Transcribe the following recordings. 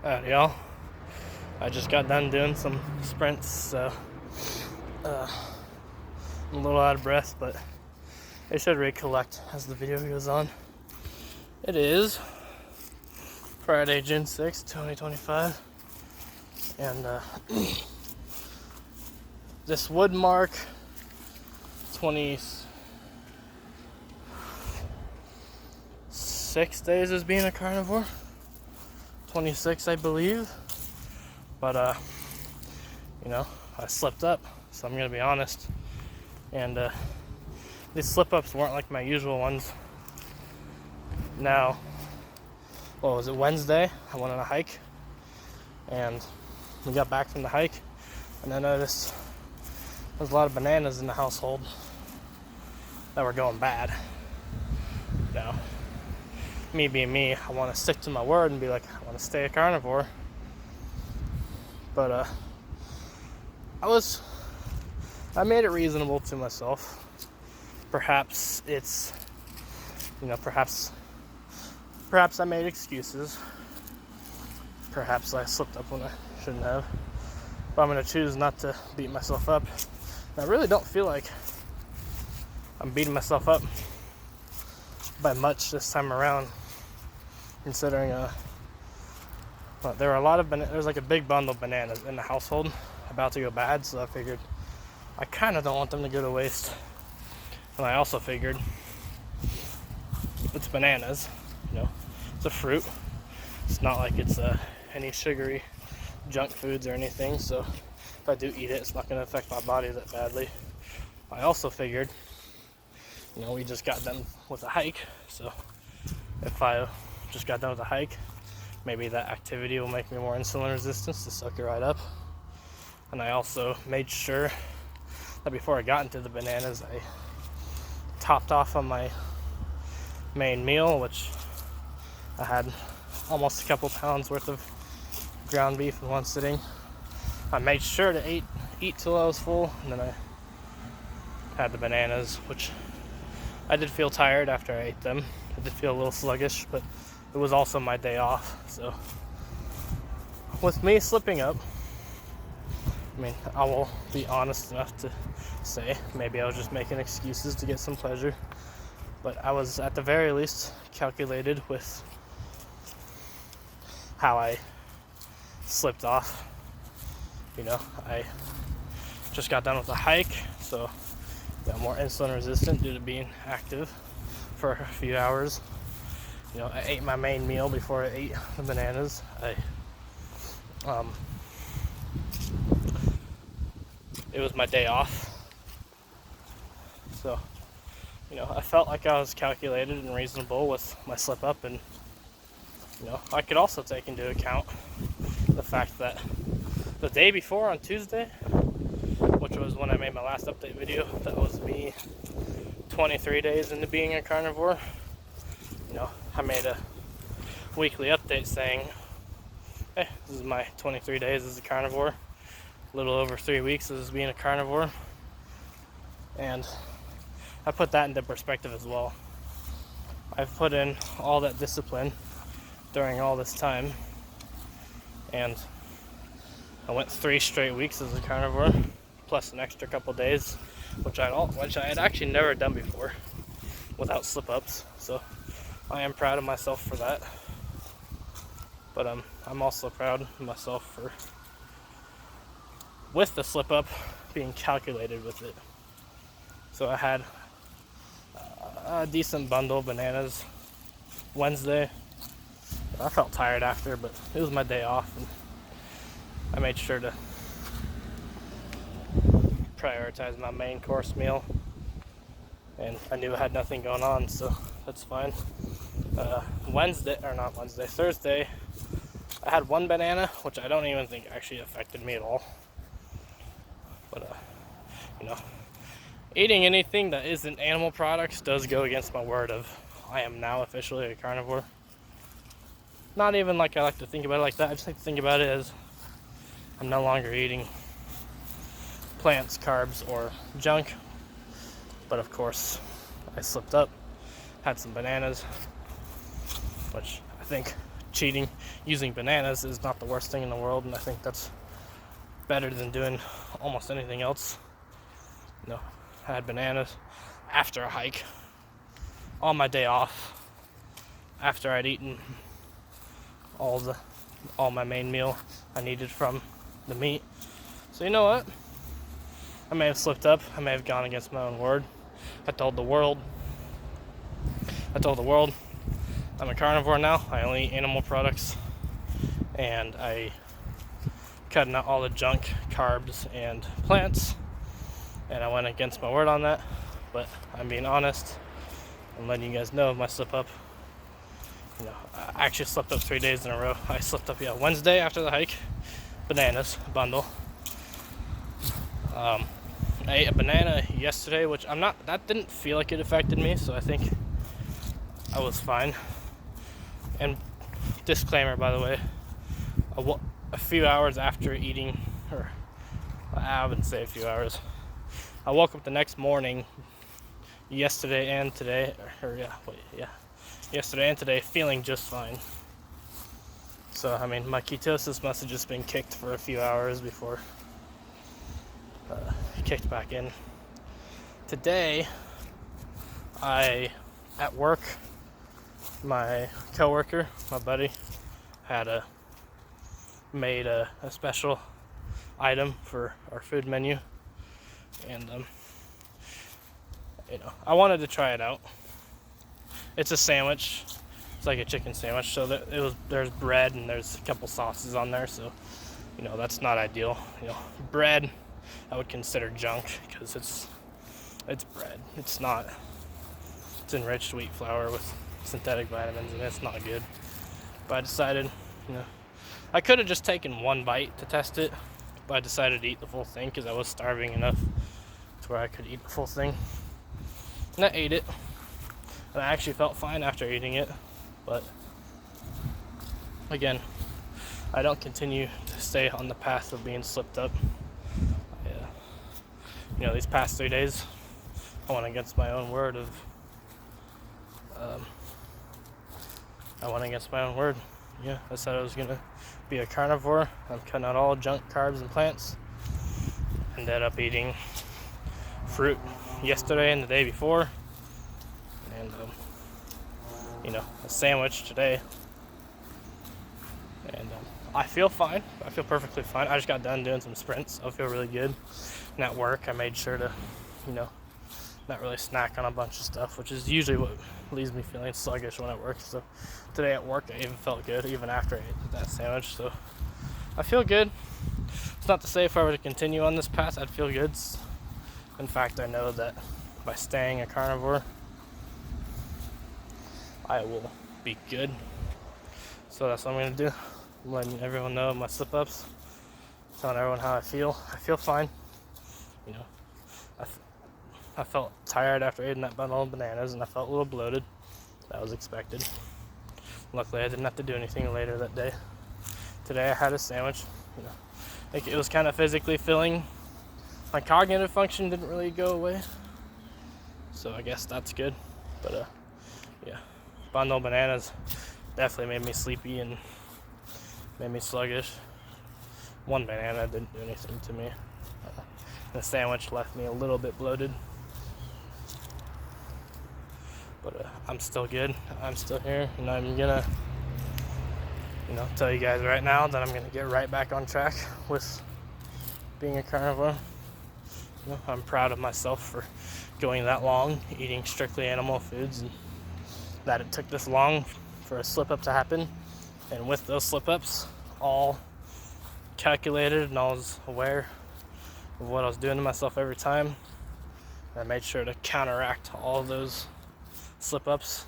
Alright, y'all. I just got done doing some sprints, so I'm a little out of breath, but I should recollect as the video goes on. It is Friday, June 6th, 2025, and this would mark 26 days as being a carnivore. 26, I believe, but I slipped up, so I'm gonna be honest, and these slip-ups weren't like my usual ones. Now, was it Wednesday? I went on a hike, and we got back from the hike, and I noticed there's a lot of bananas in the household that were going bad. Now, me being me, I want to stick to my word and be like, I want to stay a carnivore. But I made it reasonable to myself. Perhaps it's, perhaps I made excuses. Perhaps I slipped up when I shouldn't have. But I'm going to choose not to beat myself up. And I really don't feel like I'm beating myself up by much this time around, considering there were a lot of there's like a big bundle of bananas in the household about to go bad, so I figured I kind of don't want them to go to waste. And I also figured it's bananas, it's a fruit. It's not like it's any sugary junk foods or anything, so if I do eat it, it's not going to affect my body that badly. I also figured, we just got done with a hike, so if I just got done with a hike, maybe that activity will make me more insulin resistant to suck it right up. And I also made sure that before I got into the bananas, I topped off on my main meal, which I had almost a couple pounds worth of ground beef in one sitting. I made sure to eat till I was full, and then I had the bananas, which I did feel tired after I ate them. I did feel a little sluggish, but it was also my day off. So with me slipping up, I will be honest enough to say maybe I was just making excuses to get some pleasure, but I was at the very least calculated with how I slipped off. I just got done with a hike, so I'm more insulin resistant due to being active for a few hours. I ate my main meal before I ate the bananas. It was my day off, so I felt like I was calculated and reasonable with my slip up, and I could also take into account the fact that the day before, on Tuesday, which was when I made my last update video, that was me 23 days into being a carnivore. I made a weekly update saying, hey, this is my 23 days as a carnivore, a little over 3 weeks as being a carnivore, and I put that into perspective as well. I've put in all that discipline during all this time, and I went 3 straight weeks as a carnivore, plus an extra couple days, which I had actually never done before without slip-ups. So I am proud of myself for that. But I'm also proud of myself for, with the slip-up, being calculated with it. So I had a decent bundle of bananas Wednesday. I felt tired after, but it was my day off, and I made sure to prioritize my main course meal, and I knew I had nothing going on, so that's fine. Thursday, I had one banana, which I don't even think actually affected me at all. But eating anything that isn't animal products does go against my word of I am now officially a carnivore. Not even like I like to think about it like that. I just like to think about it as I'm no longer eating plants, carbs, or junk. But of course, I slipped up, had some bananas, which I think cheating using bananas is not the worst thing in the world, and I think that's better than doing almost anything else. You know, I had bananas after a hike on my day off, after I'd eaten all my main meal I needed from the meat. So you know what? I may have slipped up. I may have gone against my own word. I told the world I'm a carnivore now. I only eat animal products, and I cutting out all the junk, carbs, and plants. And I went against my word on that. But I'm being honest. I'm letting you guys know my slip up. You know, I actually slept up 3 days in a row. I slept up Wednesday after the hike, bananas bundle. I ate a banana yesterday, which that didn't feel like it affected me, so I think I was fine. And disclaimer, by the way, a few hours after eating, or I wouldn't say a few hours, I woke up the next morning, yesterday and today, yesterday and today, feeling just fine. So, I mean, my ketosis must have just been kicked for a few hours before kicked back in. Today, at work, my coworker, my buddy, made a special item for our food menu, and I wanted to try it out. It's a sandwich. It's like a chicken sandwich, so there's bread and there's a couple sauces on there, so that's not ideal. Bread I would consider junk because it's bread. It's enriched wheat flour with synthetic vitamins, and it's not good. But I decided, I could have just taken one bite to test it, but I decided to eat the full thing because I was starving enough to where I could eat the full thing. And I ate it, and I actually felt fine after eating it. But again, I don't continue to stay on the path of being slipped up. These past 3 days, I went against my own word Yeah, I said I was gonna be a carnivore. I'm cutting out all junk, carbs, and plants. Ended up eating fruit yesterday and the day before, and a sandwich today. And I feel fine. I feel perfectly fine. I just got done doing some sprints. I feel really good. And at work, I made sure to, not really snack on a bunch of stuff, which is usually what leaves me feeling sluggish when I work. So today at work, I even felt good, even after I ate that sandwich. So I feel good. It's not to say if I were to continue on this path, I'd feel good. In fact, I know that by staying a carnivore, I will be good. So that's what I'm going to do. I'm letting everyone know my slip-ups, telling everyone how I feel. I feel fine. I felt tired after eating that bundle of bananas, and I felt a little bloated. That was expected. Luckily, I didn't have to do anything later that day. Today, I had a sandwich. It was kind of physically filling. My cognitive function didn't really go away, so I guess that's good. But bundle of bananas definitely made me sleepy and made me sluggish. One banana didn't do anything to me. The sandwich left me a little bit bloated. But I'm still good. I'm still here, and I'm gonna, tell you guys right now that I'm gonna get right back on track with being a carnivore. I'm proud of myself for going that long, eating strictly animal foods, and that it took this long for a slip-up to happen. And with those slip-ups, all calculated, and I was aware of what I was doing to myself every time. And I made sure to counteract all of those slip-ups.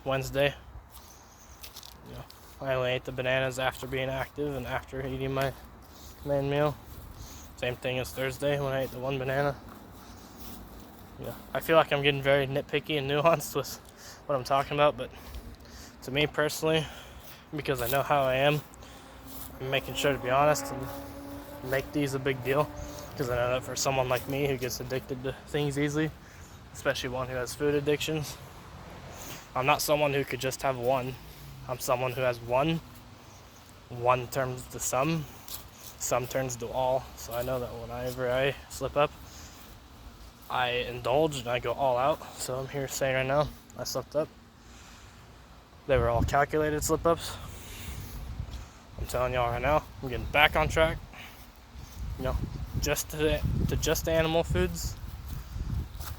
Wednesday, I only ate the bananas after being active and after eating my main meal. Same thing as Thursday when I ate the one banana. I feel like I'm getting very nitpicky and nuanced with what I'm talking about, but to me personally, because I know how I am, I'm making sure to be honest and make these a big deal, because I know that for someone like me who gets addicted to things easily, especially one who has food addictions, I'm not someone who could just have one. I'm someone who has one turns to some turns to all. So I know that whenever I slip up, I indulge and I go all out. So I'm here saying right now, I slipped up. They were all calculated slip-ups. I'm telling y'all right now, I'm getting back on track. You know, just to just animal foods.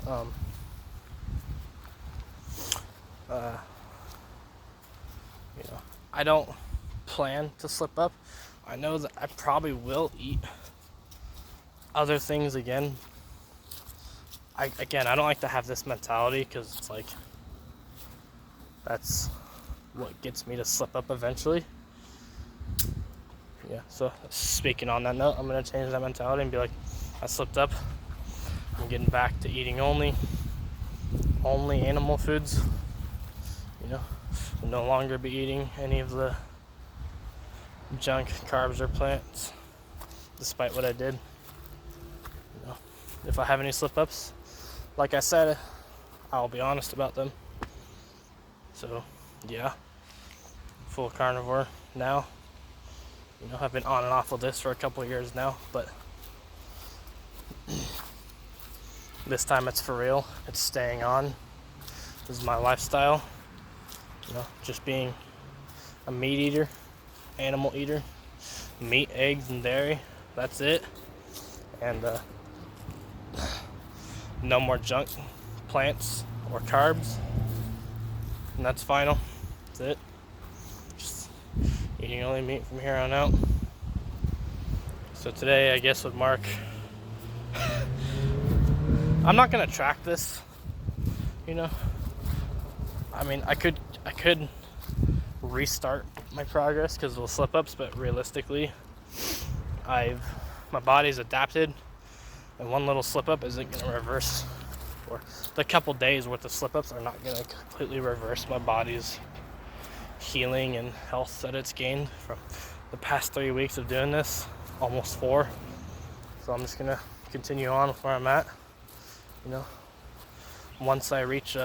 You know, I don't plan to slip up. I know that I probably will eat other things again. I don't like to have this mentality because it's like that's what gets me to slip up eventually. Yeah, so speaking on that note, I'm gonna change that mentality and be like, I slipped up. I'm getting back to eating only animal foods. You know, I'll no longer be eating any of the junk carbs or plants, despite what I did. You know, if I have any slip-ups, like I said, I'll be honest about them. So, yeah, full carnivore now. You know, I've been on and off with this for a couple of years now, but this time it's for real. It's staying on. This is my lifestyle. You know, just being a meat eater, animal eater, meat, eggs, and dairy. That's it. And no more junk plants or carbs. And that's final. That's it. Just eating only meat from here on out. So today, I guess, would mark. I'm not gonna track this. You know, I mean, I could restart my progress because of the slip-ups, but realistically, my body's adapted, and one little slip-up isn't gonna reverse, or the couple days worth of slip-ups are not gonna completely reverse my body's healing and health that it's gained from the past 3 weeks of doing this, almost 4. So I'm just gonna continue on with where I'm at. You know, once I reach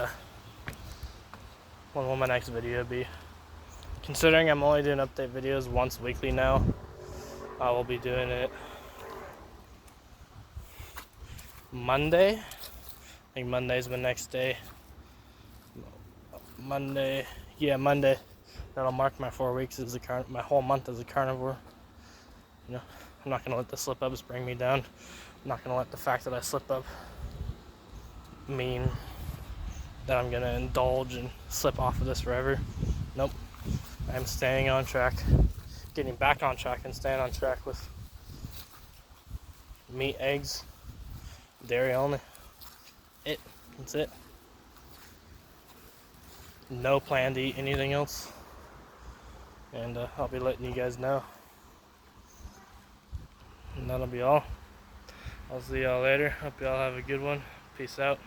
when will my next video be? Considering I'm only doing update videos once weekly now, I will be doing it Monday. I think Monday's my next day. Monday. That'll mark my 4 weeks as my whole month as a carnivore. You know, I'm not gonna let the slip-ups bring me down. I'm not gonna let the fact that I slip up mean that I'm gonna indulge and slip off of this forever. Nope. I'm staying on track, getting back on track and staying on track with meat, eggs, dairy only. That's it. No plan to eat anything else. And I'll be letting you guys know. And that'll be all. I'll see y'all later. Hope y'all have a good one. Peace out.